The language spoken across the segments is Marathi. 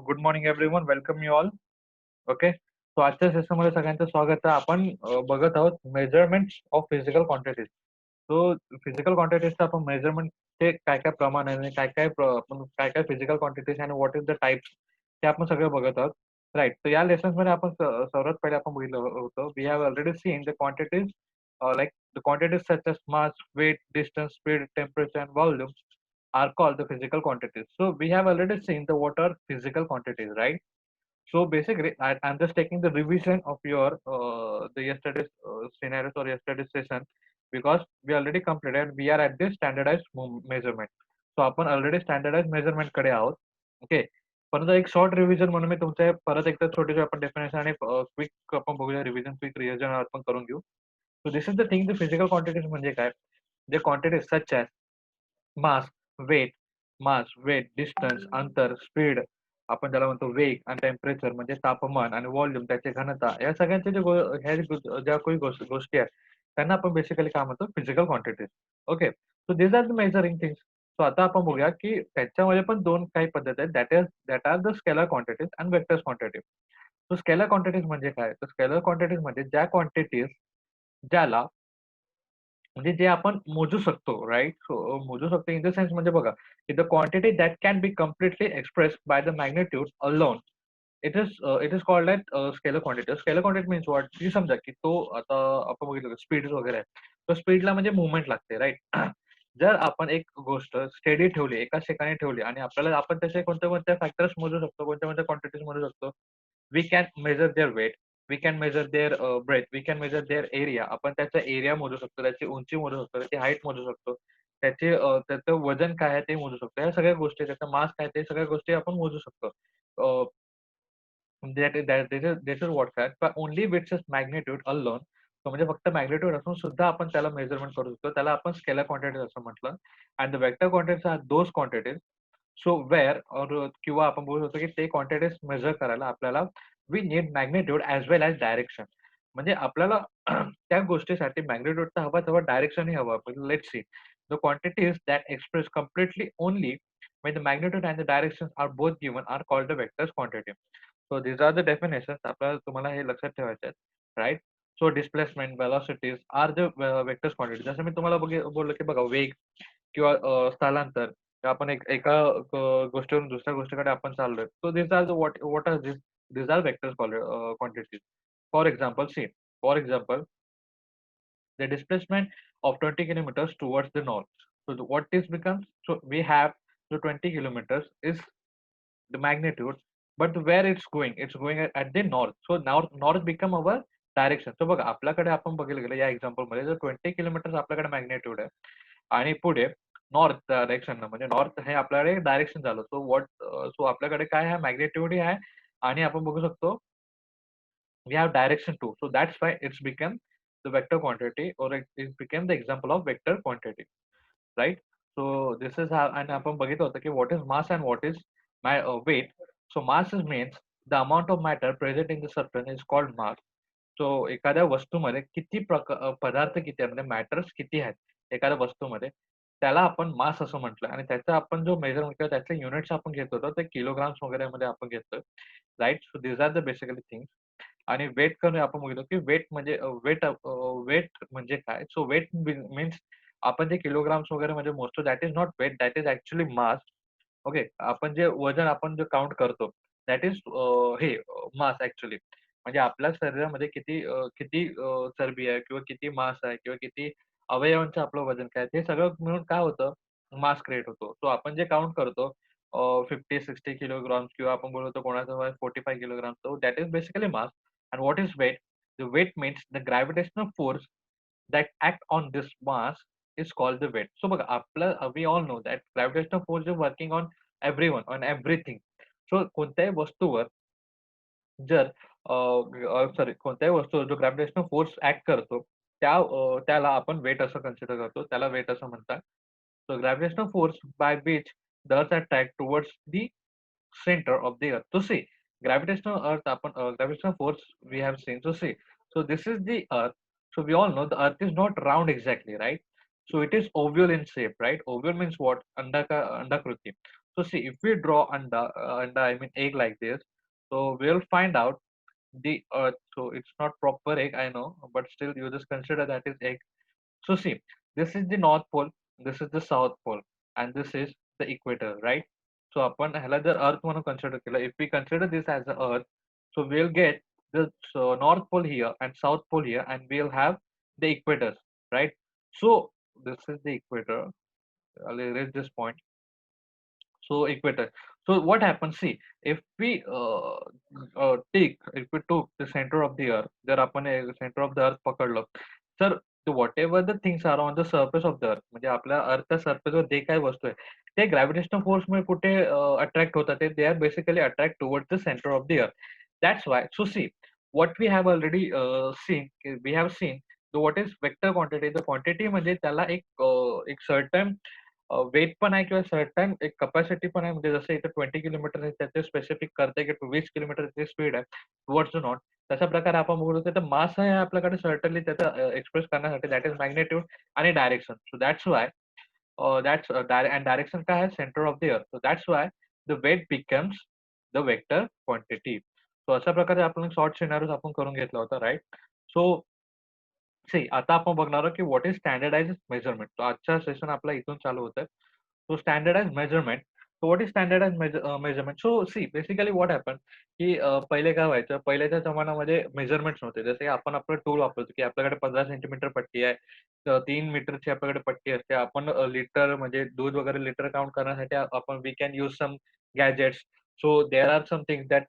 Good morning everyone, welcome you all. Okay, so आजच्या सेशनमध्ये सगळ्यांचं स्वागत आहे. आपण बघत आहोत measurement of physical quantities. So physical क्वांटिटीजचं आपण मेजरमेंट ते काय काय प्रमाण आहे आणि काय काय फिजिकल क्वांटिटीज आणि व्हॉट इज द टाइप्स ते आपण सगळं बघत आहोत. राईट, तर या लेसन मध्ये आपण सर्वात पहिले आपण बघितलं होतं, we have already seen the quantities like the quantities such as mass, weight, distance, speed, temperature and volume are called the physical quantities. So we have already seen the what are physical quantities, right? So basically, I'm just taking the revision of your the yesterday's scenarios or yesterday's session because we already completed. We are at this standardized measurement. So आपण already standardized measurement कडे आहोत. Okay. परंतु एक शॉर्ट रिव्हिजन म्हणून मी तुमच्या परत एकदा छोटे आपण डेफिनेशन आणि क्विक आपण बघूया रिव्हिजन क्विक रिव्हिजन आपण करून घेऊ. So this is the thing, the physical quantities म्हणजे काय? जे क्वांटिटीज सच आहे मास, वेट, डिस्टन्स, अंतर, स्पीड, आपण त्याला म्हणतो वेग, आणि टेम्परेचर म्हणजे तापमान, आणि व्हॉल्यूम त्याची घनता, या सगळ्यांचे ज्या काही गोष्टी आहेत त्यांना आपण बेसिकली काय म्हणतो, physical quantities. Okay, so this are the measuring things. So आता आपण बघूया की त्याच्यामध्ये पण दोन काही पद्धती आहेत, that are the scalar quantities and vector quantities. So scalar quantities म्हणजे काय? तर स्केलर क्वांटिटीज म्हणजे ज्या क्वांटिटीज ज्याला म्हणजे जे आपण मोजू शकतो, राइट? सो मोजू शकतो इन द सेन्स म्हणजे बघा, की the quantity that can be completely expressed by the magnitude alone, it is called at scalar quantity. Scalar quantity means what? की समजा की तो आता आपण बघितलं स्पीड वगैरे आहे, तर स्पीडला म्हणजे मुवमेंट लागते, राईट? जर आपण एक गोष्ट स्टेडी ठेवली, एकाच ठिकाणी ठेवली, आणि आपल्याला आपण त्याचे कोणत्या कोणत्या फॅक्टर्स मोजू शकतो, कोणत्या कोणत्या क्वांटिटीज मोजू शकतो. We can measure their weight, we can measure their breadth, we can measure their area. आपण त्याचा एरिया मोजू शकतो, त्याची उंची मोजू शकतो, त्याची हाईट मोजू शकतो, त्याचं वजन काय आहे ते मोजू शकतो. या सगळ्या गोष्टी, त्याचा मास काय ते सगळ्या गोष्टी आपण मोजू शकतो. This is what fact, but only with its magnitude alone. तो म्हणजे फक्त मॅग्निट्यूड असून सुद्धा आपण त्याला मेजरमेंट करू शकतो. त्याला आपण स्केलर क्वांटिटीज असं म्हटलं. And the vector quantities are those quantities so where और किंवा आपण बोलू शकतो की ते क्वांटिटीज मेजर करायला आपल्याला we need magnitude as well as direction. म्हणजे आपल्याला त्या गोष्टीसाठी मॅग्निट्यूड तर हवा, तेव्हा डायरेक्शनही हवं. Let's see the quantities that express completely only when the magnitude and the directions are both given are called the vectors quantity. So these are the definitions. आपल्याला तुम्हाला हे लक्षात ठेवायचे आहेत, right? So displacement, velocities are the vectors quantity. जसं मी तुम्हाला बोललो की बघा, वेग किंवा स्थलांतर, आपण एका गोष्टीवरून दुसऱ्या गोष्टीकडे आपण चाललोय. So this are the what are this are vectors quantities. For example, see, for example the displacement of 20 kilometers towards the north. So what this becomes? So we have the 20 kilometers is the magnitude, but where it's going at the north. So now north become our direction. So बघा, आपल्याकडे आपण बघायला गेलं या एक्झाम्पल मध्ये जर 20 किलोमीटर आपल्याकडे मॅग्नेट्यूड आहे, आणि पुढे नॉर्थ डायरेक्शन, म्हणजे नॉर्थ हे आपल्याकडे डायरेक्शन झालं. सो आपल्याकडे काय आहे, मॅग्नेट्यूड आहे, आणि आपण बघू शकतो we have direction too. So that's why it's become the vector quantity, or it became the example of vector quantity, right? So this is how, and आपण बघितलं होतं की what is mass and what is weight. So mass is means the amount of matter present in the substance is called mass. So एखाद्या वस्तूमध्ये किती पदार्थ किती आहेत, म्हणजे मॅटर्स किती आहेत एखाद्या वस्तूमध्ये, त्याला आपण मास असं म्हटलं. आणि त्याचा आपण जो मेजरमेंट किंवा त्याचे युनिट्स आपण घेत होतो ते किलोग्राम्स वगैरे मध्ये आपण घेतोय, right? So this are the basically things. आणि वेट करून आपण बघितलं की वेट म्हणजे वेट म्हणजे काय? सो वेट मीन्स आपण जे किलोग्राम्स वगैरे म्हणजे मोजतो, that is not weight, that is actually mass. Okay, आपण जे वजन आपण जे काउंट करतो, दॅट इज हे मास ऍक्च्युअली. म्हणजे आपल्या शरीरामध्ये किती चरबी आहे, किंवा किती मास आहे, किंवा किती अवयवांचं आपलं वजन काय, ते सगळं मिळून काय होतं, मास क्रिएट होतो. सो आपण जे काउंट करतो 50-60 किलोग्राम्स, किंवा आपण बोलतो कोणाचं 45 kilogram, so that is basically mass. And what is weight? The weight means the gravitational force that act on this mass is called the weight. So बघा, we all know that gravitational force is working on everyone, on everything. So कोणत्याही वस्तूवर जर सॉरी कोणत्याही वस्तूवर जो ग्रॅव्हिटेशनल फोर्स ऍक्ट करतो, त्याला आपण वेट असं कन्सिडर करतो, त्याला वेट असं म्हणतात. So gravitational force by which the earth attract towards the center of the earth. So see, gravitational force we have seen. So see, so this is the earth. So we all know the earth is not round exactly, right? So it is oval in shape, right? Oval means what? Andakruti. So see, if we draw anda, I mean egg like this, so we'll find out the Earth. So it's not proper egg, I know, but still you just consider that is egg. So see, this is the North Pole, this is the South Pole, and this is the equator, right? So आपण ह्याला जर अर्थ म्हणून consider केलं, if we consider this as the earth, so we'll get the North Pole here and South Pole here, and we'll have the equators, right? So this is the equator. I'll erase this point. So equator. So what happens? See, if we if we took the center of the earth, जर आपण center of the earth पकडलं, तर whatever the things are on the surface of the earth, म्हणजे आपल्या अर्थच्या सरफेसवर जे काही वस्तू आहे, ते ग्रॅव्हिटेशनल फोर्समुळे कुठे अट्रॅक्ट होतात, ते are basically attract towards the centre of the earth. That's why. So see, what we have already seen, we have seen the what is vector quantity. The quantity म्हणजे त्याला एक certain वेट पण आहे किंवा सर्टन एक कपॅसिटी पण आहे. म्हणजे जसं इथे 20 किलोमीटर आहे, त्याचे स्पेसिफिक करते की 20 किलोमीटरची स्पीड आहे टुवर्ड्स द नॉर्थ. तशा प्रकारे आपण बघू शकतो तर मास आहे आपल्याकडे सर्टनली त्याचा एक्सप्रेस करण्यासाठी, दॅट इज मॅग्नेट्यूड आणि direction. So that's why and direction काय आहे, centre of the earth. So that's why the weight becomes the vector quantity. So अशा प्रकारे आपण शॉर्ट सिनारिओज आपण करून घेतला होता, राईट? सो सी, आता आपण बघणार आहोत की व्हॉट इज स्टँडर्डाइज्ड मेजरमेंट. तो आजचा सेशन आपला इथून चालू होतोय. So standardised measurement. So what is standardised measurement? So see, basically what happen की पहिले काय व्हायचं, पहिल्याच्या जमान्यामध्ये मेजरमेंट्स नव्हते. जसे आपण आपलं टूल वापरतो की आपल्याकडे 15 सेंटीमीटर पट्टी आहे, 3 मीटरची आपल्याकडे पट्टी असते. आपण लिटर म्हणजे दूध वगैरे लिटर काउंट करण्यासाठी आपण we can use some gadgets. So there are some things that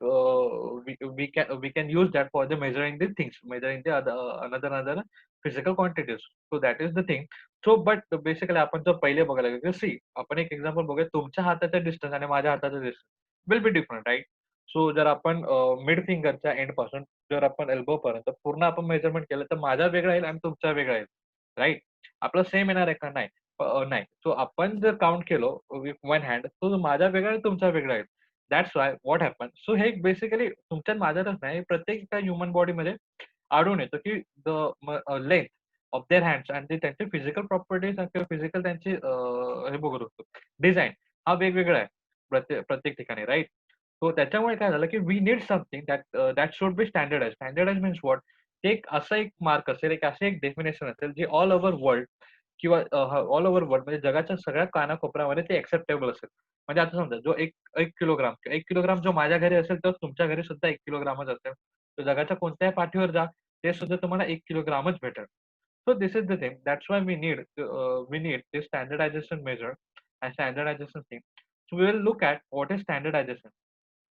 we can use that for the measuring the things, measuring the another physical quantities. So that is the thing. So but basically आपण जर पहिले बघायला गेलो, सी आपण एक एक्झाम्पल बघूया. तुमच्या हाताचा डिस्टन्स आणि माझ्या हाताचा distance will be different, right? So जर आपण मिड फिंगरच्या एंड पासून जर आपण एल्बो पर्यंत पूर्ण आपण मेजरमेंट केलं तर माझा वेगळा येईल आणि तुमचा वेगळा येईल, राईट? आपलं सेम येणार आहे का? नाही. नाही. सो आपण जर काउंट केलो विथ वन हँड, तो माझा वेगळा आहे, तुमचा वेगळा आहे. That's why what happen. So हे बेसिकली तुमच्या माझ्यातच नाही, प्रत्येक एका ह्युमन बॉडीमध्ये आढळून येतं की the length of their hands आणि ते त्यांचे फिजिकल प्रॉपर्टीज किंवा फिजिकल त्यांची हे बघू शकतो, डिझाइन हा वेगवेगळा आहे प्रत्येक प्रत्येक ठिकाणी, राईट? सो त्याच्यामुळे काय झालं की we need something that should be standardise. Standardise means what? ते एक असा एक मार्क असेल, एक असं एक डेफिनेशन असेल जे ऑल ओव्हर वर्ल्ड किंवा ऑल ओव्हर वर्ल्ड म्हणजे जगाच्या सगळ्या कानाकोपऱ्यामध्ये ते एक्सेप्टेबल असेल. म्हणजे आता समजा जो 1 किलोग्राम, 1 किलोग्राम जो माझ्या घरी असेल, तर तुमच्या घरी सुद्धा 1 किलोग्रामच असेल. तर जगाच्या कोणत्याही पाठीवर जा, ते सुद्धा तुम्हाला 1 किलोग्रामच भेटेल. So this is the thing. That's why we need this standardization measure and standardization thing. So we will look at what is standardization.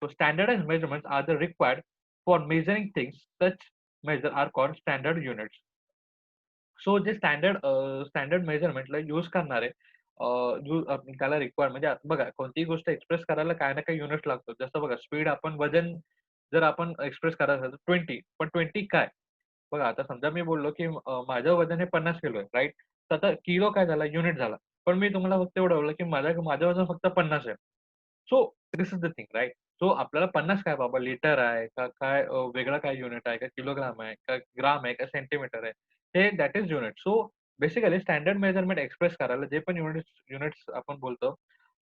So standardized measurements are the required for measuring things. Such measure are called standard units. So जे स्टँडर्ड मेजरमेंटला यूज करणारे त्याला रिक्वायर म्हणजे बघा कोणतीही गोष्ट एक्सप्रेस करायला काही ना काही युनिट लागतो. जसं बघा स्पीड आपण वजन जर आपण एक्सप्रेस करायचं असेल तर 20, पण 20 काय? बघा आता समजा मी बोललो की माझं वजन हे 50 किलो आहे, राइट? तर आता किलो काय झाला? युनिट झाला. पण मी तुम्हाला फक्त एवढं बोललं की माझं वजन फक्त 50 आहे. So this is the thing, right? So आपल्याला 50 काय बाबा लिटर आहे का काय वेगळं काय युनिट आहे का किलोग्राम आहे का ग्राम आहे का सेंटीमीटर आहे? हे that is unit. So basically standard measurement express करायला जे पण युनिट्स आपण बोलतो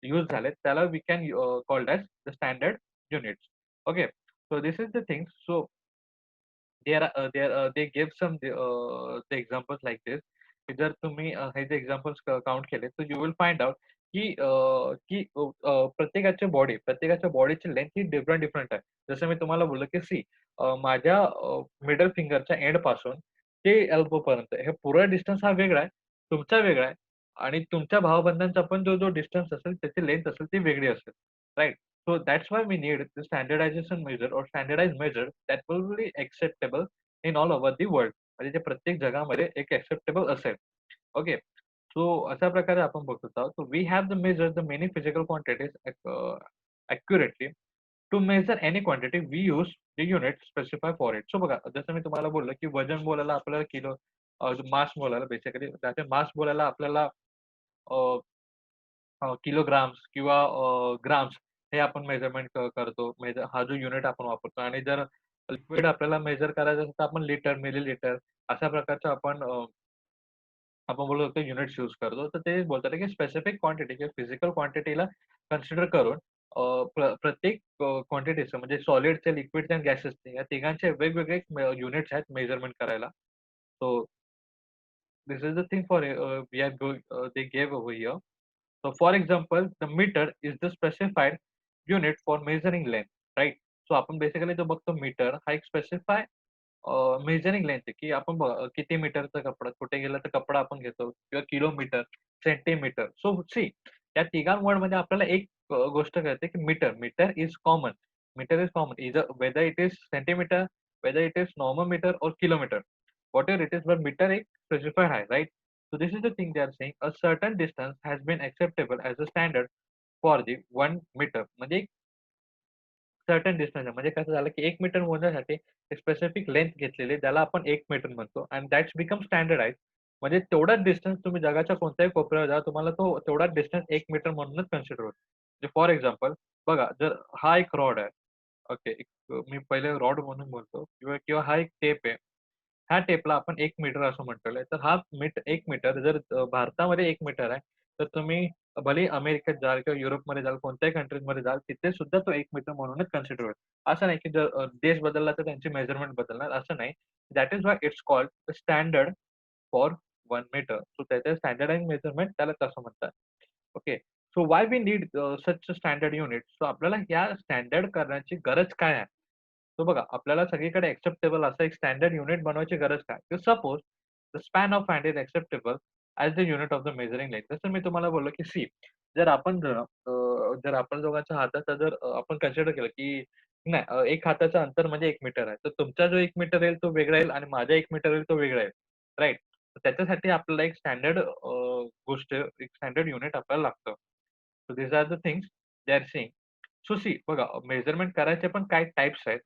यूज झालेत त्याला we can called as the standard units. Okay. So this is the thing. So they give some the examples like this. की जर तुम्ही हे जे एक्झाम्पल्स काउंट केले तर यू विल फाइंड आउट की प्रत्येकाच्या बॉडीची लेंथ ही डिफरंट डिफरंट आहे. जसं मी तुम्हाला बोललो की सी माझ्या मिडल फिंगरच्या एंड पासून ते एल्बो पर्यंत हे पुरा डिस्टन्स हा वेगळा आहे, तुमचा वेगळा आहे आणि तुमच्या भावबंधांचा पण जो डिस्टन्स असेल त्याची लेंथ असेल ती वेगळी असेल, right? So that's why we need the standardization measure or standardized measure that will be acceptable in all over the world. म्हणजे ते प्रत्येक जगामध्ये एक acceptable असेल. ओके. सो अशा प्रकारे आपण बघत आहोत. So we have the measure the many physical quantities accurately. To measure any quantity, we use the unit specified for it. So बघा जसं मी तुम्हाला बोललो की वजन बोलायला आपल्याला किलो मास बोलायला बेसिकली त्याचे मास बोलायला आपल्याला किलोग्राम्स किंवा ग्राम्स हे आपण मेजरमेंट करतो. हा जो युनिट आपण वापरतो आणि जर लिक्विड आपल्याला मेजर करायचं असेल तर आपण लिटर, मिलीलीटर अशा प्रकारचं आपण आपण बोलू शकतो युनिट्स यूज करतो. तर ते बोलतात की स्पेसिफिक क्वांटिटी किंवा फिजिकल क्वांटिटीला कन्सिडर करून प्रत्येक क्वांटिटीचं म्हणजे सॉलिडचे, लिक्विड्स अँड गॅसेसचे या तिघांचे वेगवेगळे युनिट्स आहेत मेजरमेंट करायला. So this is the thing for we are going they gave over here. So for example, the meter is the specified unit for measuring length, right? So आपण बेसिकली जो बघतो मीटर हा एक स्पेसिफाय मेजरिंग लेंथ आहे की आपण किती मीटरचा कपडा कुठे गेला तर कपडा आपण घेतो किंवा किलोमीटर, सेंटीमीटर. सो सी या तिघा वर्ड मध्ये आपल्याला एक गोष्ट कळते की metre metre is common. Metre is common is whether it is centimetre, whether it is normal metre और kilometre, whatever it is, but meter एक specified high, right? So this is the thing they are saying. A certain distance has been acceptable as a standard for the 1 meter. म्हणजे एक सर्टन डिस्टन्स आहे. म्हणजे कसं झालं की 1 मीटर मोजण्यासाठी स्पेसिफिक लेंथ घेतलेली आहे, ज्याला आपण 1 मीटर म्हणतो अँड दॅट्स बिकम स्टँडर्डाइज. म्हणजे तेवढाच डिस्टन्स तुम्ही जगाच्या कोणत्याही कोपऱ्यावर जा, तुम्हाला तो तेवढाच डिस्टन्स 1 मीटर म्हणूनच कन्सिडर होतो. म्हणजे फॉर एक्झाम्पल बघा, जर हा एक रॉड आहे, ओके, मी पहिले रॉड म्हणून बोलतो किंवा किंवा हा एक टेप आहे. ह्या टेपला आपण 1 मीटर असं म्हटलेलं आहे. तर हा 1 मीटर जर भारतामध्ये 1 मीटर आहे, तर तुम्ही भलेही अमेरिकेत जाल किंवा युरोपमध्ये जाल, कोणत्याही कंट्रीजमध्ये जाल, तिथे सुद्धा तो 1 मीटर म्हणूनच कन्सिडर होईल. असं नाही की जर देश बदलला तर त्यांची मेजरमेंट बदलणार, असं नाही. That is why it's called standard for 1 metre. So त्याचं स्टँडर्डाइज मेजरमेंट त्याला तसं म्हणतात. Okay. So why we need such standard unit? So आपल्याला या स्टँडर्ड करण्याची गरज काय आहे? तो बघा, आपल्याला सगळीकडे एक्सेप्टेबल असं एक स्टँडर्ड युनिट बनवायची गरज काय? Suppose the span of hand is acceptable as the unit of the measuring length. जसं मी तुम्हाला बोललो की सी, जर आपण दोघांच्या हाताचा जर आपण कन्सिडर केलं की नाही, एक हाताचं अंतर म्हणजे 1 मीटर आहे. तर तुमचा जो 1 मीटर येईल तो वेगळा येईल आणि माझा 1 मीटर येईल तो वेगळा येईल. राइट? त्याच्यासाठी आपल्याला एक स्टँडर्ड गोष्ट, एक स्टँडर्ड युनिट आपल्याला लागतं. So these are the things they are saying. So see बघा, मेजरमेंट करायचे पण काही टाइप्स आहेत.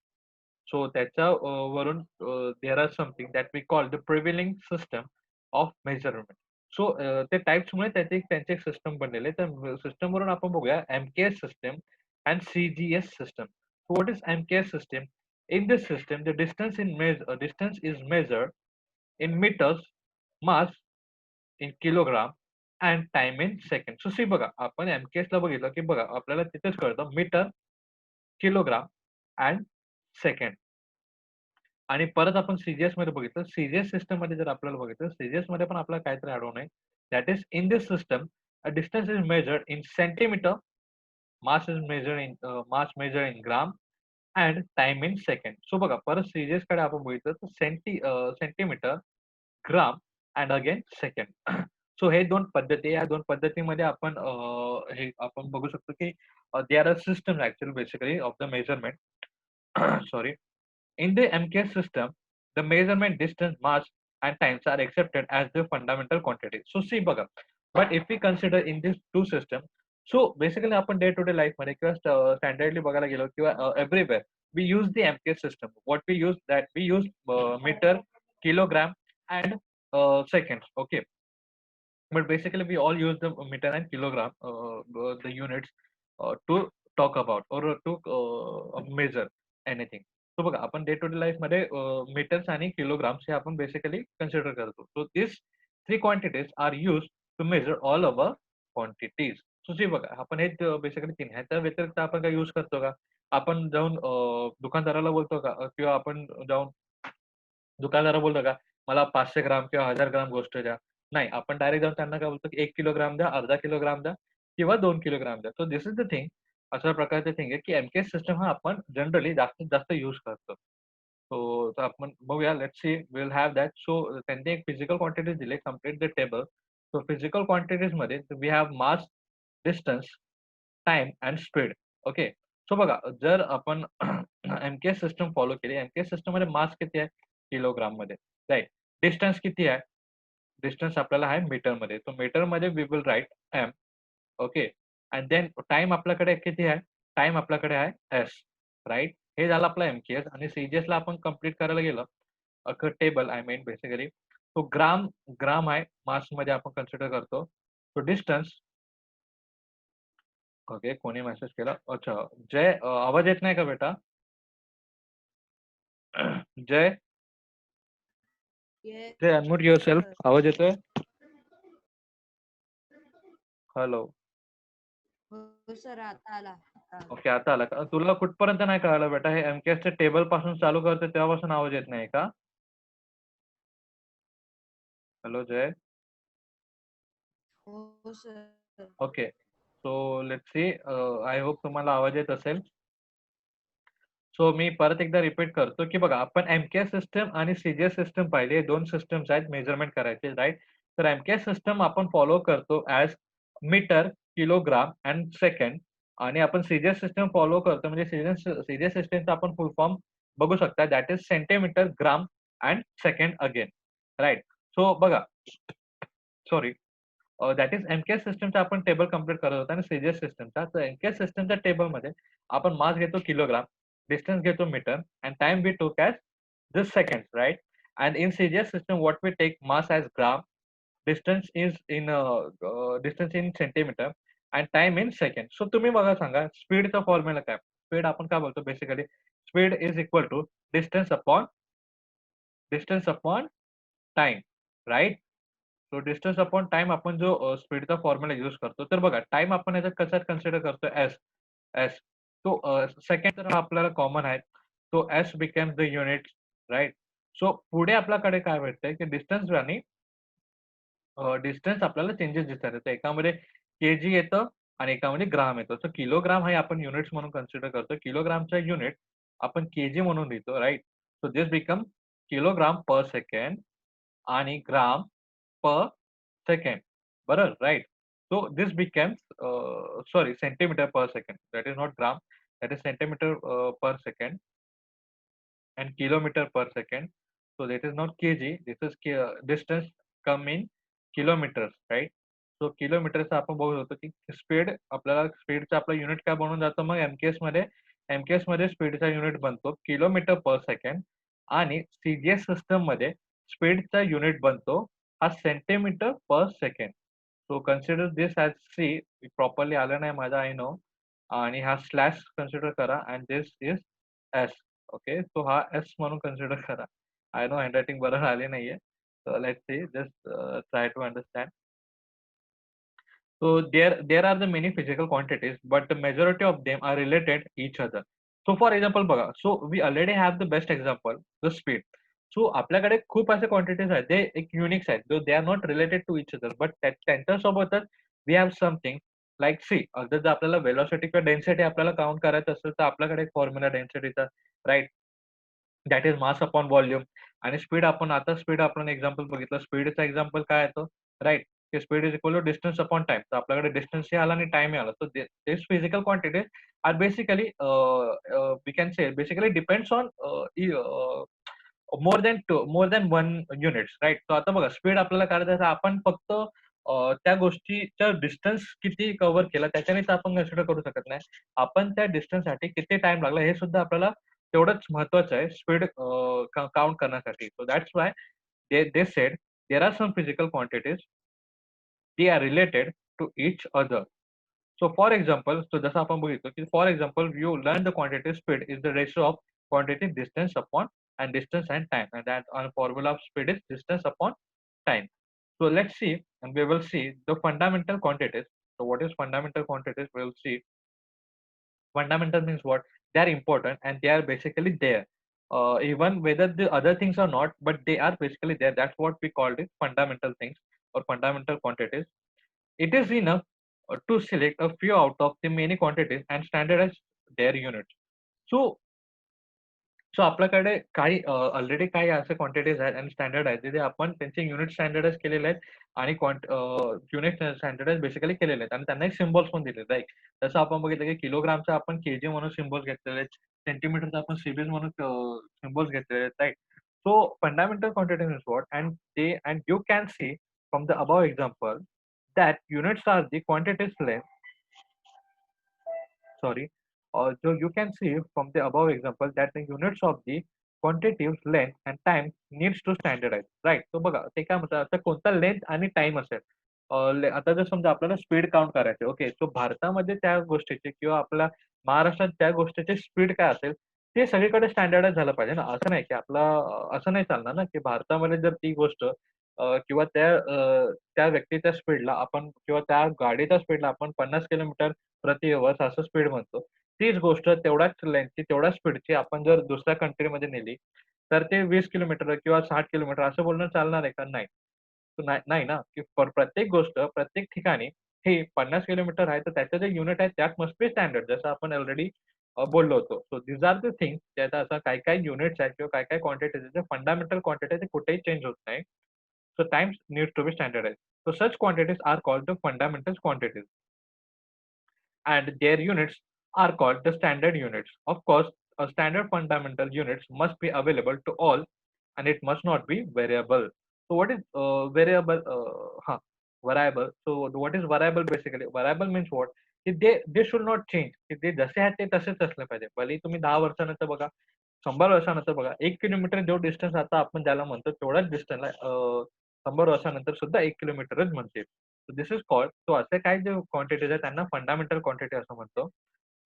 सो त्याच्या वरून there are something that we call the prevailing system of measurement. So ते टाइप्समुळे त्यांचे एक सिस्टम बनलेले आहे. तर सिस्टमवरून आपण बघूया MKS system and CGS system. What is MKS system? In this system, the distance is measured in meters, mass in kilogram and time in second. So see बघा, आपण एमकेएस ला बघितलं की बघा आपल्याला तिथेच कळतं मीटर, किलोग्राम अँड सेकंड. आणि परत आपण सीजीएस मध्ये बघितलं, सीजीएस सिस्टम मध्ये जर आपल्याला बघितलं, सीजीएस मध्ये पण आपल्याला काहीतरी ऍड होणं आहे. That is in this system a distance is measured in centimetre, mass is measured in mass measured in gram and time in second. So बघा, परत सीजीएस कडे आपण बघितलं तर centimetre, gram and again second. So हे दोन पद्धती, या दोन पद्धतीमध्ये आपण हे आपण बघू शकतो की they are a system actually basically of the measurement. Sorry. In the MKS system, the measurement distance, mass, and times are accepted as the fundamental quantity. So see बघा, but if we consider in these two systems, so basically आपण डे टू डे लाईफ मध्ये किंवा स्टँडर्डली बघायला गेलो किंवा everywhere we use the MKS system. What we use, that we use meter, kilogram, and seconds. Okay, but basically we all use the meter and kilogram, the units to talk about or to measure anything. So बघा, आपण डे टू डे लाईफ मध्ये मीटर्स आणि किलोग्राम्स हे आपण बेसिकली कन्सिडर करतो. So this three quantities are use to measure all our quantities. So जी बघा, आपण हे बेसिकली तीन, ह्याच्या व्यतिरिक्त आपण काय यूज करतो का? आपण जाऊन दुकानदाराला बोलतो का, किंवा आपण जाऊन दुकानदाराला बोलतो का, मला 500 ग्राम किंवा 1000 ग्राम गोष्ट द्या. नाही, आपण डायरेक्ट जाऊन त्यांना काय बोलतो की 1 किलोग्राम द्या, अर्धा किलोग्राम द्या किंवा 2 किलोग्राम द्या. So this is the thing. अशा प्रकारचे थिंग आहे की एमकेएस सिस्टम हा आपण जनरली जास्तीत जास्त यूज करतो. सो तर आपण बघूया, let's see, we will have that. So त्यांनी एक फिजिकल क्वांटिटीज दिले, complete the table. So physical quantities मध्ये we have mass, distance, time and speed. Okay. So बघा, जर आपण एमकेएस सिस्टम फॉलो केली, एमकेएस सिस्टम मध्ये मास किती आहे? किलोग्राम मध्ये, राईट. डिस्टन्स किती आहे? डिस्टन्स आपल्याला आहे मीटर मध्ये. तो मीटर मध्ये we will write M. Okay. And then time आपल्याकडे किती आहे? टाइम आपल्याकडे आहे एस, राईट. हे झालं आपलं एमकेएस. आणि सीजीएस ला आपण कम्प्लीट करायला गेलं, अख्खं टेबल आय मीन बेसिकली, तो ग्राम ग्राम आहे, मास मध्ये आपण कन्सिडर करतो. तो डिस्टन्स. ओके, कोणी मेसेज केला? अच्छा, जय, आवाज येत नाही का बेटा? Jay, Yes, Jay, unmute yourself. sir. आवाज येतोय? हॅलो. हो सर, आता आला, आता आला. ओके, आता आला का? तुला कुठपर्यंत नाही कळालं बेटा? हे एमकेएसच्या टेबल पासून चालू करतो तेव्हापासून आवाज येत नाही का? हॅलो जय. हो sir. Okay. So let's C. I hope तुम्हाला आवाज येत असेल. सो मी परत एकदा रिपीट करतो, की बघा आपण एमकेएस सिस्टम आणि सीजीएस सिस्टम पाहिले. हे 2 सिस्टम्स आहेत मेजरमेंट करायचे, राइट? तर एमकेएस सिस्टम आपण फॉलो करतो as metre, kilogram and second आणि आपण सीजीएस सिस्टम फॉलो करतो म्हणजे सीजीएस सिस्टमचा आपण फुल फॉर्म बघू शकता. That is centimetre, gram and second again, right? So बघा, सॉरी, दॅट इज एमकेएस सिस्टमचा आपण टेबल कंप्लीट करत होतो आणि सीजीएस सिस्टमचा. तर एमकेएस सिस्टमच्या टेबलमध्ये आपण मास घेतो किलोग्राम, डिस्टन्स घेतो metre and time we took as this seconds, right? And in CGS system, what we take mass as gram, distance in centimeter, and time in second. So तुम्ही बघा सांगा स्पीडचा फॉर्म्युला काय? स्पीड आपण काय बोलतो basically? Speed is equal to distance upon time, right? So distance upon time आपण जो स्पीडचा फॉर्म्युला यूज करतो. तर बघा टाइम आपण याच्यात कशात कन्सिडर करतो? एस. एस. तो सेकंड तर आपल्याला कॉमन आहे. तो S becomes the unit, right? So पुढे आपल्याकडे काय भेटतंय, की डिस्टन्स आणि डिस्टन्स आपल्याला चेंजेस दिसतात. तर एकामध्ये केजी येतं आणि एकामध्ये ग्राम येतं. सो किलोग्राम हे आपण युनिट्स म्हणून कन्सिडर करतो. किलोग्रामचा युनिट आपण केजी म्हणून लिहितो, right? So this become kilogram per second आणि ग्राम पर सेकंड. बरोबर, right? So this becomes sorry, centimetre per second. That is not gram, that is centimetre per second and kilometer per second. So that is not kg. This is distance come in kilometers, right? So किलोमीटरचा आपण बघू शकतो की स्पीड आपल्याला स्पीडचा आपला युनिट काय बनून जातो मग एमकेएस मध्ये स्पीडचा युनिट बनतो किलोमीटर पर सेकंड आणि सीजीएस सिस्टम मध्ये स्पीडचा युनिट बनतो हा centimetre per second. So consider this as C. Properly आलं नाही माझा, आय नो. आणि हा स्लॅश कन्सिडर करा and this is S. Okay, so हा एस म्हणून कन्सिडर करा. आय नो हँडरायटिंग बरोबर आली नाहीये. So let's see, just try to understand. So there are the many physical quantities, but the majority of them are related each other. So for example बघा, so we already have the best example, the speed. So आपल्याकडे खूप असे क्वांटिटीज आहेत, ते एक युनिक्स आहेत, they are not related to each other, but त्यांच्यासोबतच we have something like see. अगदी जर आपल्याला वेलॉसिटी किंवा डेन्सिटी आपल्याला काउंट करायचं असेल, तर आपल्याकडे एक फॉर्म्युला डेन्सिटीचा, right? That is mass upon volume. आणि स्पीड आपण एक्झाम्पल बघितलं. स्पीडचा एक्झाम्पल काय येतो, राईट? की speed is equal to distance upon time. तर आपल्याकडे डिस्टन्सही आला आणि टाइमही आला. So this physical quantities are basically we can say basically depends on more than one units, right? So आता बघा स्पीड आपल्याला काढायचं आहे, आपण फक्त त्या गोष्टीचा डिस्टन्स किती कव्हर केला त्याच्यानेच आपण कन्सिडर करू शकत नाही. आपण त्या डिस्टन्ससाठी किती टाइम लागला हे सुद्धा आपल्याला तेवढंच महत्वाचं आहे स्पीड काउंट करण्यासाठी. So that's Y they said there are some physical quantities, they are related to each other. So for example, so जसं आपण बघितलं की for example you learn the quantity speed is the ratio of quantity distance upon and distance and time, and that formula of speed is distance upon time. So let's see, and we will see the fundamental quantities. So what is fundamental quantities? We will see. Fundamental means what? They are important and they are basically there. Even whether the other things are not, but they are basically there. That's what we called it fundamental things or fundamental quantities. It is enough to select a few out of the many quantities and standardize their units. So so आपल्याकडे काही ऑलरेडी काही असे क्वांटिटीज आहेत आणि स्टँडर्ड आहेत, जिथे आपण त्यांचे युनिट स्टँडर्डाइज केलेले आहेत आणि युनिट स्टँडर्डाइज बेसिकली केलेले आहेत आणि त्यांना एक सिम्बॉल्स पण दिले, राईट? जसं आपण बघितलं की किलोग्रामचा आपण केजी म्हणून सिम्बॉल्स घेतलेले आहेत, सेंटीमीटरचा आपण सीबीज म्हणून सिम्बॉल्स घेतलेले आहेत, right? So fundamental quantities is what and you can see from the above example that units are the quantities length, sorry, so you can see from the above example that the units of the quantitative length and time needs to standardize, right? So बघा ते काय म्हणतात, आता कोणता लेंथ आणि टाइम असेल, आता जर समजा आपल्याला स्पीड काउंट करायचे, ओके, सो भारतामध्ये त्या गोष्टीचे किंवा आपल्या महाराष्ट्रात त्या गोष्टीचे स्पीड काय असेल ते सगळीकडे स्टँडर्डाइज झालं पाहिजे ना. असं नाही की असं नाही चालणार ना की भारतामध्ये जर ती गोष्ट किंवा त्या व्यक्तीच्या स्पीडला आपण किंवा त्या गाडीच्या स्पीडला आपण 50 किलोमीटर प्रति अवर्स असं स्पीड म्हणतो. तीच गोष्ट तेवढ्याच लेंथची, तेवढ्याच स्पीडची आपण जर दुसऱ्या कंट्रीमध्ये नेली, तर ते 20 किलोमीटर किंवा 60 किलोमीटर असं बोलणं चालणार आहे का? नाही. नाही नाही ना, की प्रत्येक गोष्ट प्रत्येक ठिकाणी हे 50 किलोमीटर आहे, तर त्याचं जे युनिट आहे त्यात मस्ट बी स्टँडर्ड जसं आपण ऑलरेडी बोललो होतो. So these are the things त्यात असं काही-काही युनिट्स आहेत किंवा काही-काही क्वांटिटीज आहेत, फंडामेंटल क्वांटिटी ते कुठेही चेंज होत नाही. So times needs to be standardised. So such quantities are called the fundamental quantities. And their units are called the standard units. Of course, a standard fundamental units must be available to all and it must not be variable. So what is variable? Variable. So what is variable basically? Variable means what? की they should not change. की ते जसे आहेत ते तसेच असले पाहिजे. भलेही तुम्ही 10 वर्षानंतर बघा, 100 वर्षानंतर बघा, 1 किलोमीटर जो डिस्टन्स आता आपण ज्याला म्हणतो तेवढाच डिस्टन्सला 100 वर्षानंतर सुद्धा 1 किलोमीटरच म्हणतील. So this is called so असे काही जे क्वांटिटीज आहेत त्यांना फंडामेंटल क्वांटिटी असं म्हणतो.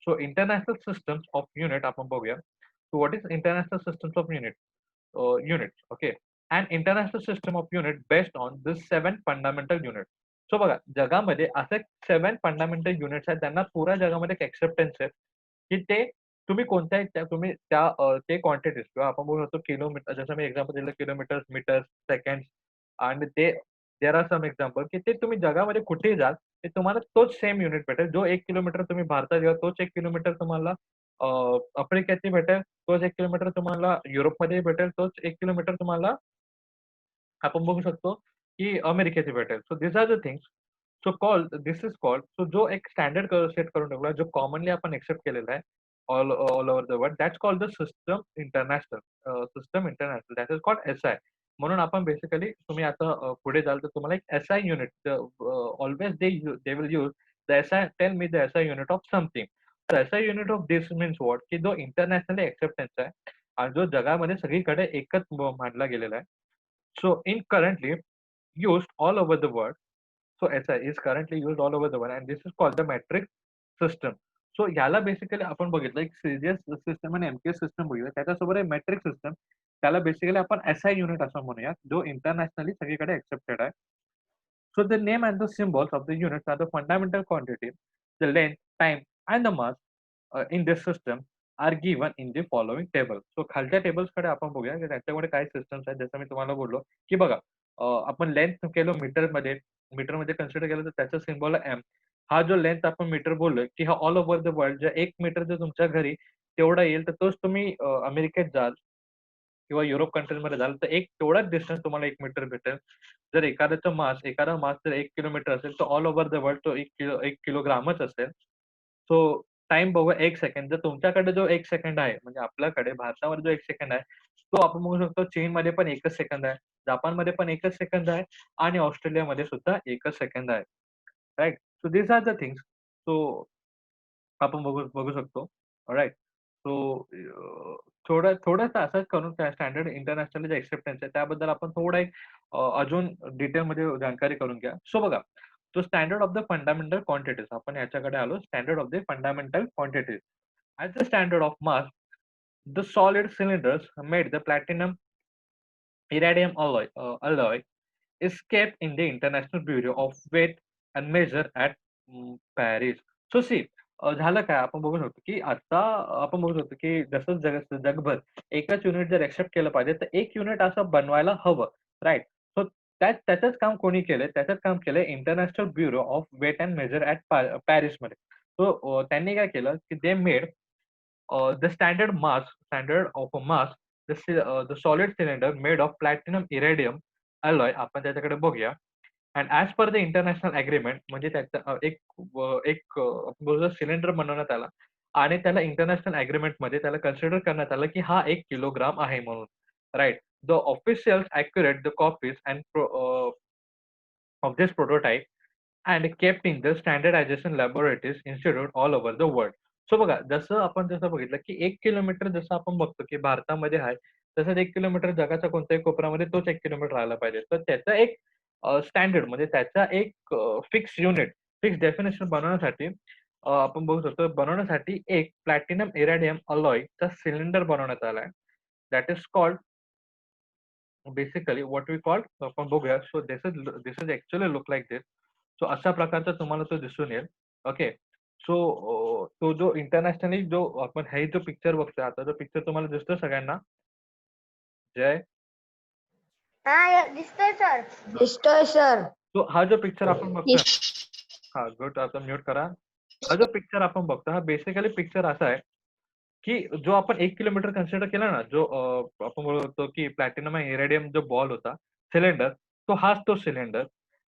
So international systems of unit आपण बघूया. So what is international systems of unit? Units. Okay. An international system of unit based on this 7 fundamental units. So बघा जगामध्ये असे 7 फंडामेंटल युनिट्स आहेत त्यांना पुऱ्या जगामध्ये एक एक्सेप्टन्स आहे की ते तुम्ही कोणत्याही तुम्ही ते क्वांटिटीज किंवा आपण बोलू शकतो किलोमीटर जसं मी एक्झाम्पल दिलं किलोमीटर, मीटर, सेकंड आणि ते देअर आर सम एक्झाम्पल की ते तुम्ही जगामध्ये कुठेही जाल ते तुम्हाला तोच सेम युनिट भेटेल. जो 1 किलोमीटर तुम्ही भारतात गेला तोच 1 किलोमीटर तुम्हाला आफ्रिकेतही भेटेल. तोच 1 किलोमीटर तुम्हाला युरोपमध्येही भेटेल. तोच 1 किलोमीटर तुम्हाला आपण बघू शकतो, की अमेरिकेत भेटेल. So these are the things. So this is called so जो एक स्टँडर्ड सेट करून ठेवला जो कॉमनली आपण एक्सेप्ट केलेला आहे all all over the world that's called the system international that is called S-I. म्हणून आपण बेसिकली तुम्ही आता पुढे जाल तर तुम्हाला एक SI unit always they will use the SI tell me the SI unit of something. तर SI unit of this means what की जो इंटरनॅशनली एक्सेप्टन्स आहे आणि जो जगामध्ये सगळीकडे एकच मानला गेलेला आहे. So in currently used all over the world. So SI is currently used all over the world and this is called the metric system. So याला बेसिकली आपण बघितलं एक सीरियस सिस्टम आणि एमकेएस सिस्टम बघितलं त्याच्यासोबत एक मेट्रिक सिस्टम त्याला बेसिकली आपण एसआय युनिट असं म्हणूया जो इंटरनॅशनली सगळीकडे एक्सेप्टेड आहे. So the name and the symbols of the units are the fundamental quantity, the length, time, and the mass in this system are given in the following table. So खालच्या टेबल्स कडे आपण बघूया की त्याच्याकडे काय सिस्टम्स आहेत जसं मी तुम्हाला बोललो की बघा आपण लेंथ केलो मीटरमध्ये कन्सिडर केलं तर त्याचा सिम्बॉल एम. हा जो लेंथ आपण मीटर बोललोय की हा ऑल ओव्हर द वर्ल्ड जे 1 मीटर जर तुमच्या घरी तेवढा येईल तर तोच तुम्ही अमेरिकेत जाल किंवा युरोप कंट्रीजमध्ये जाल तर एक तेवढाच डिस्टन्स तुम्हाला 1 मीटर भेटेल. जर एखादा मास जर 1 किलोमीटर असेल तर ऑल ओव्हर द वर्ल्ड तो 1 किलोग्रामच असेल. सो टाईम बघूया 1 सेकंड. जर तुमच्याकडे जो 1 सेकंड आहे, म्हणजे आपल्याकडे भारतामध्ये जो 1 सेकंड आहे, तो आपण बघू शकतो चीनमध्ये पण 1च सेकंद आहे, जपानमध्ये पण 1च सेकंद आहे आणि ऑस्ट्रेलियामध्ये सुद्धा 1च सेकंद आहे. Right? So these are the things. So आपण बघू बघू शकतो. ऑलराइट. सो थोडंसं असंच करून त्या स्टँडर्ड इंटरनॅशनल जे एक्सेप्टन्स आहे त्याबद्दल आपण थोडं एक अजून डिटेलमध्ये जाणकारी करून घ्या. सो बघा, तो standard of the fundamental quantities आपण ह्याच्याकडे आलो. Standard of the fundamental quantities. As the standard of mass, the solid cylinders made the platinum iridium alloy is kept in the International Bureau of Weight and Measure at Paris. So see, झालं काय आपण बघू शकतो की आता आपण बघू शकतो की जसं जगभर एकच युनिट जर एक्सेप्ट केलं पाहिजे तर एक युनिट असं बनवायला हवं. राइट? सो त्याचंच काम कोणी केलंय? त्याचंच काम केलंय international bureau of weight and measure at पॅरिसमध्ये. सो त्यांनी काय केलं की they made the standard of a mass, the solid cylinder made of platinum iridium alloy आपण त्याच्याकडे बघूया. And as per the international agreement म्हणजे त्याचा एक सिलेंडर बनवण्यात आला आणि त्याला इंटरनॅशनल अग्रीमेंटमध्ये त्याला कन्सिडर करण्यात आलं की हा 1 किलोग्राम आहे म्हणून. Right? The officials accurate the copies and of this prototype and kept in the standardization laboratories institute all over the world. So बघा जसं बघितलं की 1 किलोमीटर जसं आपण बघतो की भारतामध्ये आहे, तसंच 1 किलोमीटर जगाच्या कोणत्याही कोपऱ्यामध्ये तोच 1 किलोमीटर राहायला पाहिजे. तर त्याचा एक स्टँडर्ड म्हणजे त्याचा एक फिक्स युनिट, फिक्स डेफिनेशन बनवण्यासाठी आपण बघू शकतो बनवण्यासाठी एक प्लॅटिनम इरॅडियम अलोयचा सिलेंडर बनवण्यात आला आहे. That is called basically what we call आपण बघूया. So this is actually look like this. So अशा प्रकारचा तुम्हाला तो दिसून येईल. ओके. सो तो जो इंटरनॅशनली जो आपण हे जो पिक्चर बघतोय आता, जो पिक्चर तुम्हाला दिसतो सगळ्यांना? जय? हा दिसतोय सर. दिसतोय सर. तो हा जो पिक्चर आपण बघतोय, हा गुड, आता म्यूट करा. हा जो पिक्चर आपण बघतो, हा बेसिकली पिक्चर असा आहे की जो आपण 1 किलोमीटर कन्सिडर केला ना, जो आपण बोलतो की प्लॅटिनम आणि इरेडियम जो बॉल होता, सिलेंडर, तो हाच तो सिलेंडर.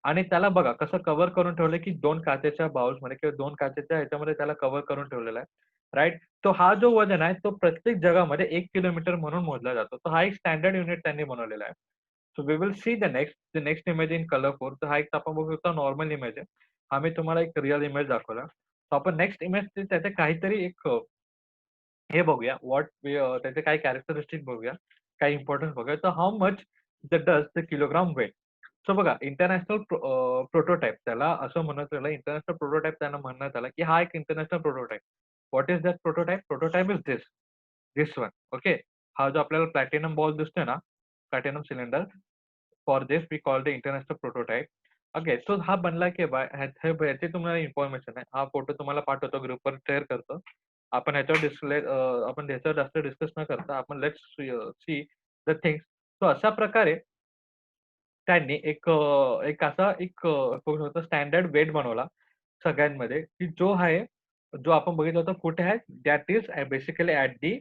आणि त्याला बघा कसं कव्हर करून ठेवलंय की 2 काचेच्या बाउल्समध्ये किंवा 2 काचेच्या ह्याच्यामध्ये त्याला कव्हर करून ठेवलेला आहे. राइट? तो हा जो वजन आहे, तो प्रत्येक जगामध्ये 1 किलोमीटर म्हणून मोजला जातो. तर हा एक स्टँडर्ड युनिट त्यांनी बनवलेला आहे. So we will see the next image in colour 4. तर हा एक आपण बघू शकतो नॉर्मल इमेज आहे. हा मी तुम्हाला एक रिअल इमेज दाखवला. तर आपण नेक्स्ट इमेज त्याचे काहीतरी एक हे बघूया त्याचे काही कॅरेक्टरिस्टिक बघूया, काही इम्पॉर्टन्स बघूया. तर how much does the kilogram weight. So बघा इंटरनॅशनल प्रोटोटाइप त्याला असं म्हणत आलं, इंटरनॅशनल प्रोटोटाइप त्यांना म्हणण्यात आलं की हा एक international prototype. What is that prototype? Prototype is this one. Okay. हा जो आपल्याला प्लॅटिनम बॉल दिसतोय ना, platinum cylinder, for this we call the international prototype. Okay. So हा बनला की ह्याची तुम्हाला इन्फॉर्मेशन आहे. हा फोटो तुम्हाला पाठवतो, ग्रुपवर शेअर करतो. आपण ह्याच्यावर जास्त डिस्कस न करता आपण let's see the things. So अशा प्रकारे त्यांनी एक असा स्टँडर्ड वेट बनवला सगळ्यांमध्ये, की जो आहे, जो आपण बघितलं होतं कुठे आहे? That is basically at the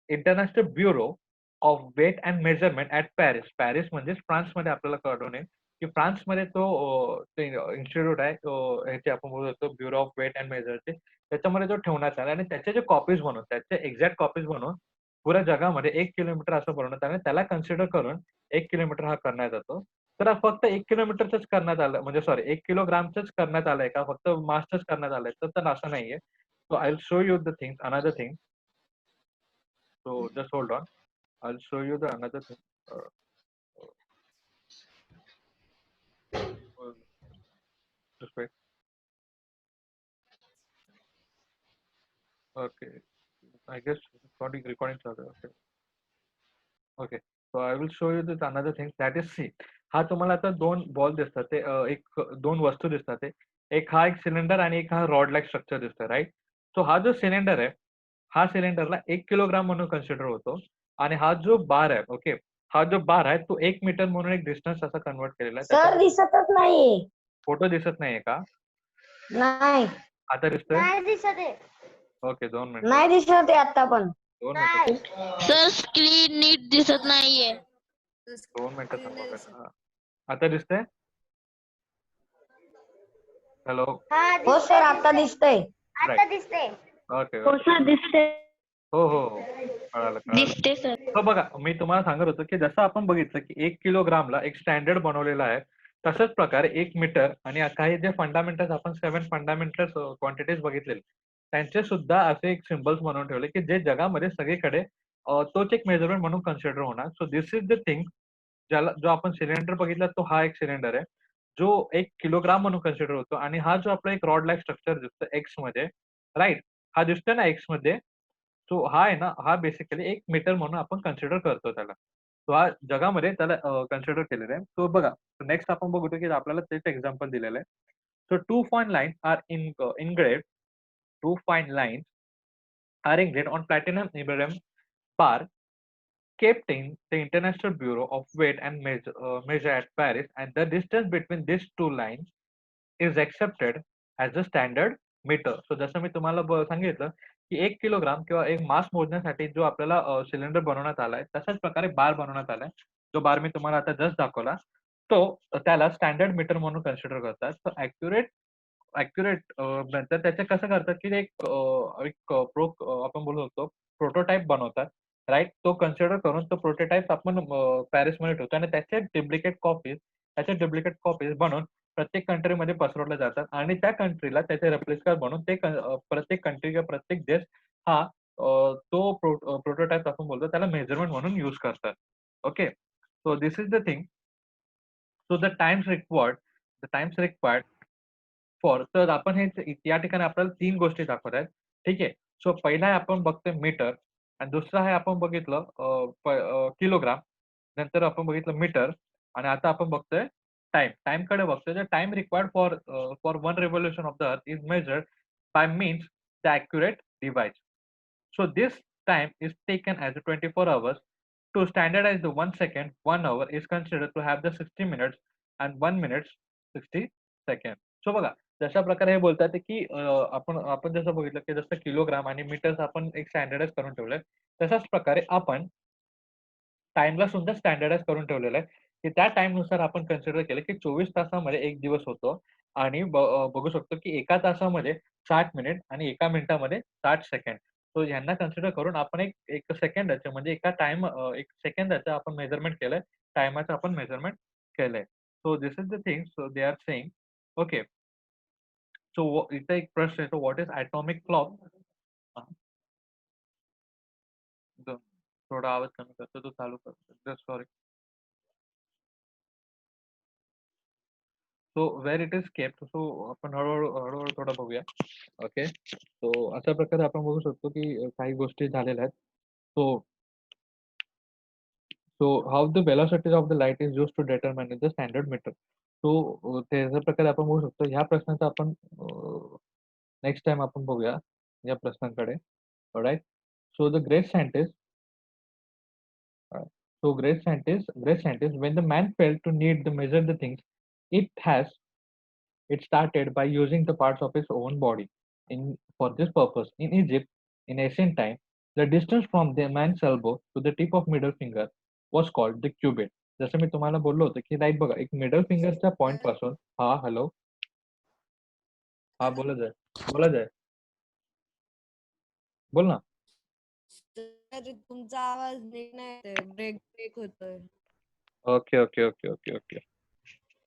international bureau of weight and measurement at Paris. Paris म्हणजेच फ्रान्समध्ये आपल्याला कळून येईल, की फ्रान्समध्ये ते इन्स्टिट्यूट आहे. ह्याचे आपण बोलू शकतो ब्युरो ऑफ वेट अँड मेजरचे. त्याच्यामध्ये तो ठेवण्यात आला आणि त्याचे जे कॉपीज बनवून, त्याचे एक्झॅक्ट कॉपीज बनवून पुऱ्या जगामध्ये 1 किलोमीटर असं बनवण्यात आलं. त्याला कन्सिडर करून 1 किलोमीटर हा करण्यात येतो. तर हा फक्त 1 किलोमीटरचंच करण्यात आलं, म्हणजे सॉरी 1 किलोग्रामचंच करण्यात आलंय का? फक्त मासचंच करण्यात आलंय? तर असं नाहीये. So I will show you the things, another thing. So just hold on. I will show you the another thing. Just wait. Okay. I guess recording चालू आहे. Okay. Okay. So I will show you this another thing that is C. हा तुम्हाला आता 2 बॉल दिसतात. ते एक 2 वस्तू दिसतात ते. एक सिलेंडर आणि एक हा रॉड लाइक स्ट्रक्चर दिसतोय, राइट? सो हा जो सिलेंडर आहे, हा सिलेंडरला 1 किलोग्राम म्हणून कन्सिडर होतो आणि हा जो बार आहे, ओके. हा जो बार आहे तो 1 मीटर म्हणून एक डिस्टन्स असा कन्व्हर्ट केलेला आहे. सर दिसतच नाही. फोटो दिसत नाहीये का? नाही. आता दिसतोय? नाही दिसत आहे. ओके, 2 मिनिटं. नाही दिसत आहे आता पण. 2 मिनिटं. सर स्क्रीन नीट दिसत नाहीये. 2 मिनिटं थांबा जरा. आता दिसतंय? हॅलो? हा हो सर आता दिसतंय. आता दिसते. ओके. हो सर दिसते. हो. कळालं. दिसते सर. तर बघा, मी तुम्हाला सांगत होतो, की जसं आपण बघितलं, की 1 किलोग्रामला एक स्टँडर्ड बनवलेला आहे. तशाच प्रकारे 1 मीटर आणि काही जे फंडामेंटल्स आपण 7 फंडामेंटल्स क्वांटिटीज बघितलेले, त्यांचे सुद्धा असे एक सिम्बल्स बनवून ठेवले, की जे जगामध्ये सगळीकडे तोच एक मेजरमेंट म्हणून कन्सिडर होणार. So this is the thing. जो आपण सिलेंडर बघितला, तो हा एक सिलेंडर आहे, जो 1 किलोग्राम म्हणून कन्सिडर होतो आणि हा जो आपला एक रॉड लाइक स्ट्रक्चर दिसतो एक्समध्ये, राइट? हा दिसतोय ना एक्समध्ये? सो हा आहे ना, हा बेसिकली 1 मीटर म्हणून आपण कन्सिडर करतो त्याला. सो हा जगामध्ये त्याला कन्सिडर केलेलं आहे. सो बघा, नेक्स्ट आपण बघतो, की आपल्याला तेच एक्झाम्पल दिलेलं आहे. So 2 fine lines are engraved. 2 fine lines are engraved on platinum iridium bar kept in the International Bureau of Weight and Measure at Paris, and the distance between these 2 lines is accepted as a standard meter. So जसं मी तुम्हाला सांगितलं, की 1 किलोग्राम किंवा एक मास मोजण्यासाठी जो आपल्याला सिलेंडर बनवण्यात आलाय, तशाच प्रकारे बार बनवण्यात आलाय. जो बार मी तुम्हाला आता जस्ट दाखवला, तो त्याला स्टँडर्ड मीटर म्हणून कन्सिडर करतात. तर ॲक्युरेट नंतर त्याचे कसं करतात, की आपण बोलू शकतो प्रोटोटाइप बनवतात, राइट? तो कन्सिडर करून तो प्रोटोटाइप आपण पॅरिसमध्ये ठेवतो आणि त्याचे डुप्लिकेट कॉपीज बनवून प्रत्येक कंट्रीमध्ये पसरवल्या जातात आणि त्या कंट्रीला त्याचे रेप्लिका बनवून प्रत्येक कंट्री किंवा प्रत्येक देश हा तो प्रोटोटाइप आपण बोलतो त्याला मेजरमेंट म्हणून यूज करतात. Okay. So this is the thing. So the times required for, तर आपण या ठिकाणी आपल्याला 3 गोष्टी दाखवत आहेत. ठीक आहे. सो पहिला आहे आपण बघतोय मीटर आणि दुसरा आहे आपण बघितलं किलोग्राम. नंतर आपण बघितलं मीटर आणि आता आपण बघतोय टाइम कडे बघतोय. The time required for one revolution of the earth is measured by means the accurate device. So this time is taken as 24 hours. To standardize the 1 second, 1 hour is considered to have the 60 minutes and 1 minute 60 seconds. So बघा जशा प्रकारे हे बोलतात की आपण जसं बघितलं की जसं किलोग्राम आणि मीटर्स आपण एक स्टँडर्डाइज करून ठेवलंय तशाच प्रकारे आपण टाइमला सुद्धा स्टँडर्डाइज करून ठेवलेलं आहे की त्या टाइम नुसार आपण कन्सिडर केलं की 24 तासामध्ये एक दिवस होतो आणि बघू शकतो की एका तासामध्ये 60 मिनिट आणि एका मिनिटामध्ये 60 सेकंड. सो ह्यांना कन्सिडर करून आपण एक एक सेकंदाचं म्हणजे एक सेकंदाचं आपण मेजरमेंट केलंय, टायमाचं आपण मेजरमेंट केलंय. So this is the thing. So they are saying okay. So इथे एक प्रश्न येतो, व्हॉट इज ॲटॉमिक क्लॉक? थोडा आवाज कमी करतो, तो चालू करतो. Sorry. So wear it is kept. So आपण हळूहळू थोडं बघूया. ओके. सो अशा प्रकारे आपण बघू शकतो की काही गोष्टी झालेल्या आहेत. So so how the velocity of the light is used to determine the standard metre. So त्याच्या प्रकारे आपण बघू शकतो. ह्या प्रश्नाचा आपण नेक्स्ट टाइम आपण बघूया या प्रश्नांकडे. Alright. So the great scientist when the man felt to need to measure the things, it started by using the parts of his own body. For this purpose, in Egypt, in ancient time, the distance from the man's elbow to the tip of middle finger was called the cubit. जसं मी तुम्हाला बोललो होतो की राईट बघा एक मिडल फिंगरच्या पॉइंट पासून हॅलो बोला जय बोल ना. सर तुमचा आवाज नीट नाही येतोय, ब्रेक होतोय. ओके.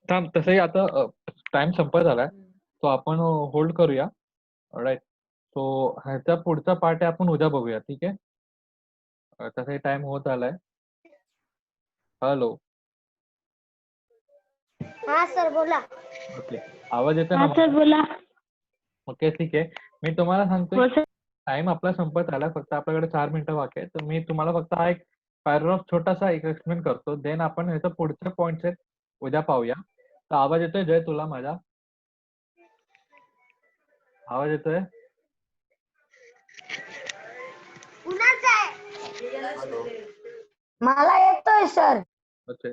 थांब तसंही आता टाइम संपत आलाय, तो आपण होल्ड करूया. राईट. सो ह्याचा पुढचा पार्ट आहे आपण उद्या बघूया. ठीक आहे. तसंही टाइम होत आलाय. हॅलो. हा सर बोला. ओके. आवाज येतो हा ना? सर बोला. ओके ठीक आहे. मी तुम्हाला सांगतो हो सर. टाइम आपला संपत आला. फक्त आपल्याकडे 4 मिनिटं बाकी आहे. तर मी तुम्हाला फक्त हा एक पॅराग्राफ छोटासा एक एक्सप्लेन करतो. देन आपण ह्याचं पुढचे पॉइंट्स आहेत उद्या पाहूया. तर आवाज येतोय जय तुला माझा? आवाज येतोय? मला येतोय सर. ओके.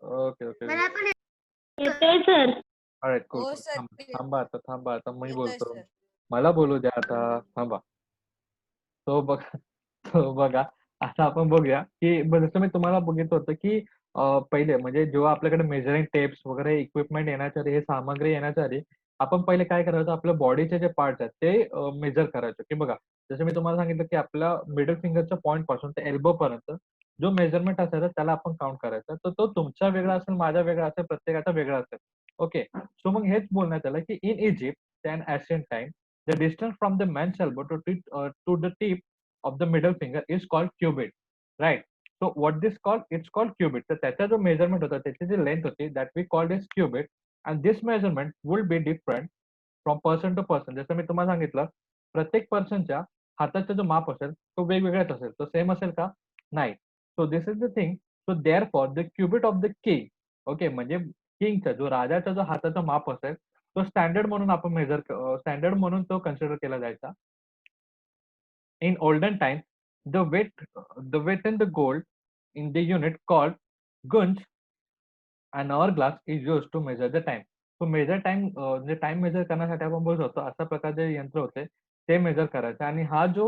ओके. येतोय सर. All right cool. हो सर. थांबा आता मी येतोय बोलतो. सर. मला बोलू द्या आता. थांबा. तो बघा आता आपण बघूया की जसं मी तुम्हाला बघितलं होतं की पहिले म्हणजे जेव्हा आपल्याकडे मेजरिंग टेप्स वगैरे इक्विपमेंट येण्याच्या आधी, हे सामग्री येण्याच्या आधी आपण पहिले काय करायचो, आपल्या बॉडीचे जे पार्ट्स आहेत ते मेजर करायचो. की बघा जसं मी तुम्हाला सांगितलं की आपल्या मिडल फिंगरच्या पॉईंट पासून ते एल्बो पर्यंत जो मेजरमेंट असायचा त्याला आपण काउंट करायचा. तर तो तुमचा वेगळा असेल, माझा वेगळा असेल, प्रत्येकाचा वेगळा असेल. ओके. सो मग हेच बोलण्यात आलं की in Egypt and Asian time the distance from the man's elbow to the tip of the middle finger is called cubit, right? So what this called, it's called cubit. तर त्याचा जो मेजरमेंट होता, त्याची जी लेंथ होती, that we called as cubit, and this measurement will be different from person to person. जसं मी तुम्हाला सांगितलं, प्रत्येक पर्सनच्या हाताचा जो माप असेल तो वेगवेगळाच असेल. तो सेम असेल का? नाही. So this is the thing. So therefore the cubit of the king, okay, म्हणजे किंगचा जो राजाचा जो हाताचा माप असेल तो स्टँडर्ड म्हणून आपण स्टँडर्ड म्हणून तो कन्सिडर केला जायचा. In olden times, the weight and the gold in the unit called gunge and hourglass is used to measure the time. So measure time म्हणजे टाइम मेजर करण्यासाठी आपण बोलू शकतो अशा प्रकारचे यंत्र होते ते मेजर करायचे. आणि हा जो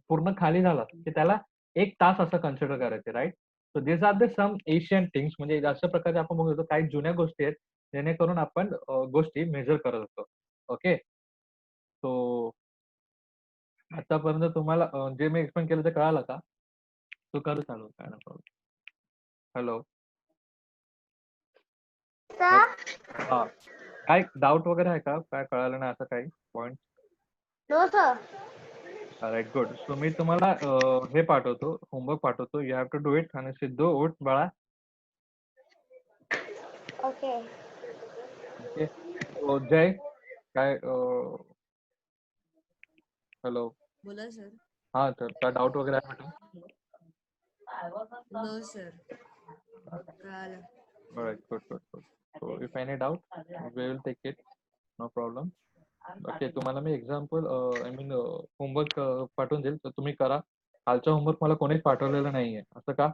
पूर्ण खाली झाला की त्याला 1 तास असं कन्सिडर करायचे. Right. So this are the some Asian things. म्हणजे अशा प्रकारे आपण बघू शकतो काही जुन्या गोष्टी आहेत जेणेकरून आपण गोष्टी मेजर करत असतो. ओके. सो आतापर्यंत तुम्हाला जे मी एक्सप्लेन केलं ते कळालं का? तू करू चालू काय ना प्रॉब्लेम. हॅलो. हा काय डाऊट वगैरे आहे का? काय कळालं नाही असं काही point? No sir. Right good. So मी तुम्हाला हे पाठवतो, होमवर्क पाठवतो. You have to do it. आणि सिद्धू उठ बाळा. ओके. ओके. जय काय हॅलो. बोला सर. हा तर काय डाऊट वगैरे आहे मॅडम? No sir. कळालं. All right, good, good, good. So if any doubt, we will take it. No problem. Okay, तुम्हाला मी एक्झाम्पल आय मीन होमवर्क पाठवून देईल, तर तुम्ही करा. कालचा होमवर्क मला कोणीच पाठवलेलं नाहीये, असं का?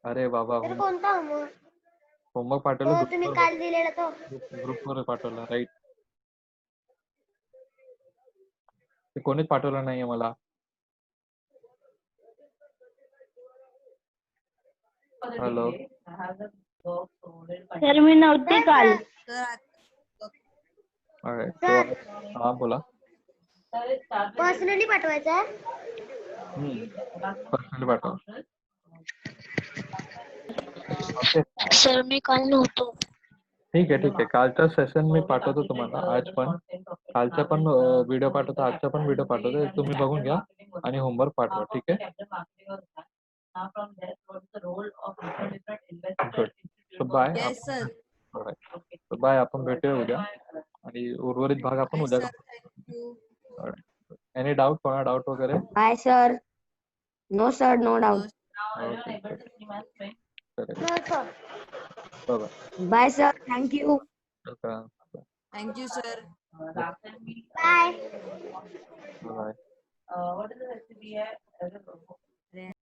अरे बाबा, तर कोणता होमवर्क? होमवर्क तो पाठवलं तुम्ही काल दिलेला तो. ग्रुपवर पाठवलं, राईट? ते कोणीच पाठवलं नाहीये मला. हॅलो, सर मी नव्हते काल. तर alright, सर so हा बोला. पर्सनली पाठवायचा. पर्सनली पाठवा. ओके, सर मी काल नव्हतो. ठीक आहे. कालचा सेशन मी पाठवतो तुम्हाला, आज पण. कालचा पण व्हिडिओ पाठवतो, आजचा पण व्हिडिओ पाठवतो, तुम्ही बघून घ्या आणि होमवर्क पाठवा, ठीक आहे? Good. So bye. Yes sir. So bye, आपण भेटूया उद्या आणि उर्वरित भाग आपण येस उद्या सर, करू. थँक्यू. एनी डाऊट, कोणा डाऊट वगैरे? Bye sir. No sir, no doubt. Okay, no sir. Bye. Bye sir, thank you. Welcome. Thank you sir.